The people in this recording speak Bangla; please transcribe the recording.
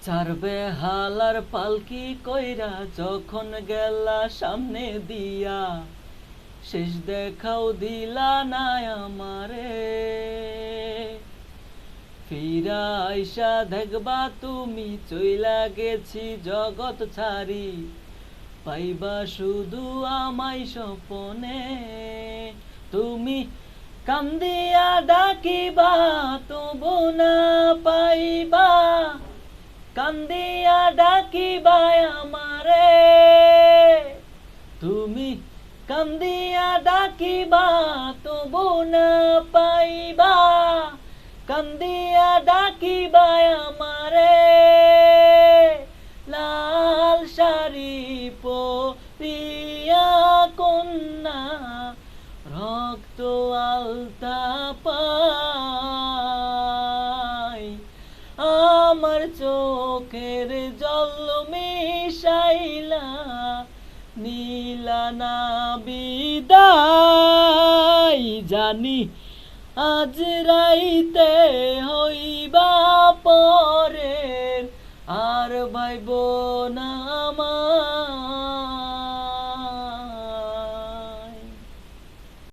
ছাড়বে হালার পালকি কইরা যখন গেলা সামনে দিয়া, শেষ দেখাও দিলা না আমারে। ফিরা আইসা দেখবা তুমি চইলা গেছি জগৎ ছাড়ি, পাইবা শুধু আমায় স্বপনে। তুমি কান্দিয়া ডাকিবা তবু না পাইবা, কান্দিয়া ডাকিবা আমারে। তুমি কান্দিয়া ডাকিবা তবু না পাইবা, কান্দিয়া ডাকিবা আমারে। লাল শাড়ি পরিয়া কন্যা রক্ত আলতা পাই, আমার চোখের জল মিশাইলা নীলা না বিদায়। জানি আজ রাইতে হইবা পরের, আর ভাইব না আমার।